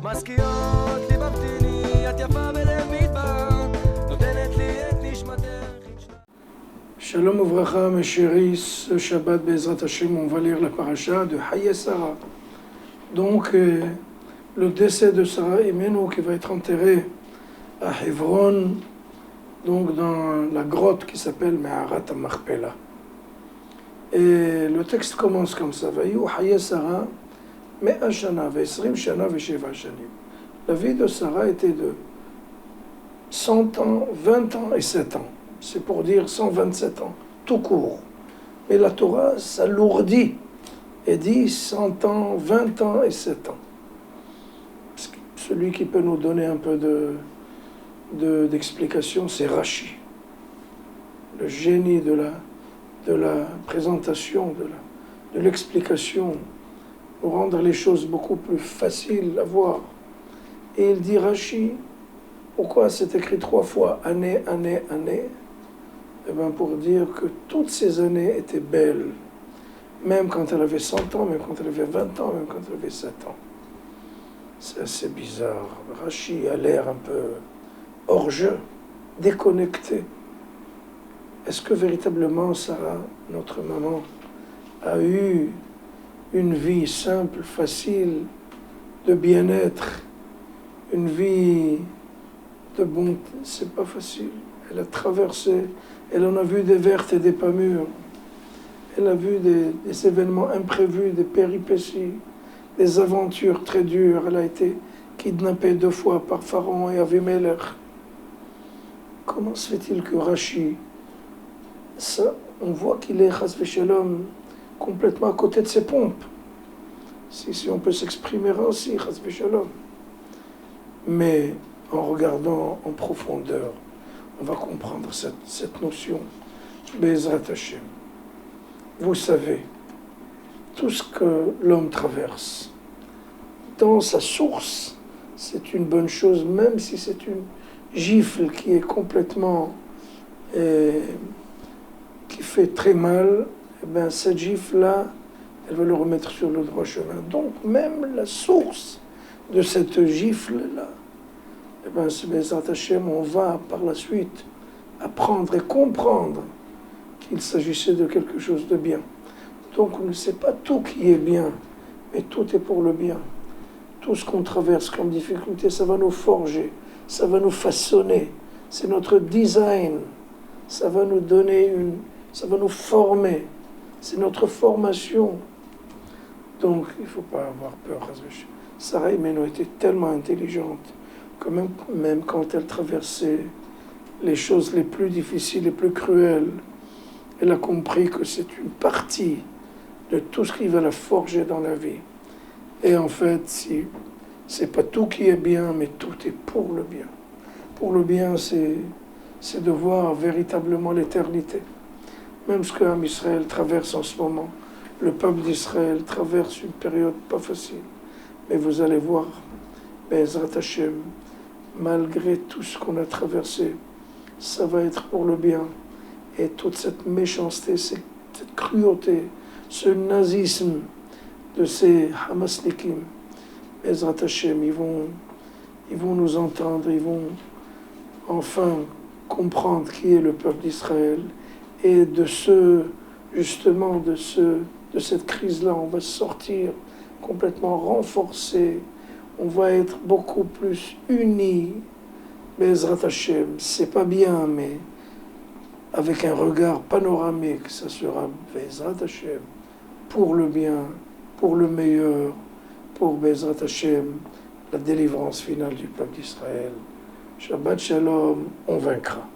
מזכירות לי במתיני, את יפה בלב מדבר, נותנת לי את נשמתך. Shalom Ouvracha, mes chéris, ce Shabbat Bezrat Hashem, on va lire la paracha de Haye Sarah. Donc, le décès de Sarah Imenu qui va être enterré à Hebron, donc dans la grotte qui s'appelle Me'arat HaMachpelah. Et le texte commence comme ça, Vayu Haye Sarah, Me'a Shana, Ve'esrim Shana, Ve'sheva Shanim. La vie de Sarah était de 100 ans, 20 ans et 7 ans. C'est pour dire 127 ans, tout court. Mais la Torah s'alourdit et dit 100 ans, 20 ans et 7 ans. Celui qui peut nous donner un peu d'explication, c'est Rashi. Le génie de la présentation, de l'explication, pour rendre les choses beaucoup plus faciles à voir. Et il dit Rashi, pourquoi c'est écrit 3 fois année, année, année? Eh bien, pour dire que toutes ces années étaient belles, même quand elle avait 100 ans, même quand elle avait 20 ans, même quand elle avait 7 ans. C'est assez bizarre. Rashi a l'air un peu hors-jeu, déconnecté. Est-ce que véritablement Sarah, notre maman, a eu une vie simple, facile, de bien-être, une vie de bonté? C'est pas facile. Elle a traversé, elle en a vu des vertes et des pas mûres. Elle a vu des événements imprévus, des péripéties, des aventures très dures. Elle a été kidnappée 2 fois par Pharaon et Avimelech. Comment se fait-il que Rashi, ça, on voit qu'il est, chas v'shalom, complètement à côté de ses pompes. Si on peut s'exprimer ainsi, chas v'shalom. Mais en regardant en profondeur, on va comprendre cette notion. Bezrat Hashem. Vous savez, tout ce que l'homme traverse, dans sa source, c'est une bonne chose, même si c'est une gifle qui est complètement, qui fait très mal, eh bien cette gifle-là, elle va le remettre sur le droit chemin. Donc même la source de cette gifle-là, eh bien, c'est Bezrat Hashem, on va par la suite apprendre et comprendre qu'il s'agissait de quelque chose de bien. Donc on ne sait pas tout qui est bien, mais tout est pour le bien. Tout ce qu'on traverse comme difficulté, ça va nous forger, ça va nous façonner. C'est notre design, ça va nous donner ça va nous former. C'est notre formation. Donc il ne faut pas avoir peur. Sarah Imenu était tellement intelligente que même quand elle traversait les choses les plus difficiles, les plus cruelles, elle a compris que c'est une partie de tout ce qui va la forger dans la vie. Et en fait, si c'est pas tout qui est bien, mais tout est pour le bien. Pour le bien, c'est de voir véritablement l'éternité. Même ce que Israël traverse en ce moment, le peuple d'Israël traverse une période pas facile. Mais vous allez voir, Bezrat Hashem, malgré tout ce qu'on a traversé, ça va être pour le bien. Et toute cette méchanceté, cette cruauté, ce nazisme de ces Hamaslikim, Bezrat Hashem, ils vont nous entendre, ils vont enfin comprendre qui est le peuple d'Israël. Et de cette crise-là, on va sortir complètement renforcé. On va être beaucoup plus unis. Bezrat Hashem, c'est pas bien, mais avec un regard panoramique, ça sera Bezrat Hashem, pour le bien, pour le meilleur, pour Bezrat Hashem, la délivrance finale du peuple d'Israël. Shabbat Shalom, on vaincra.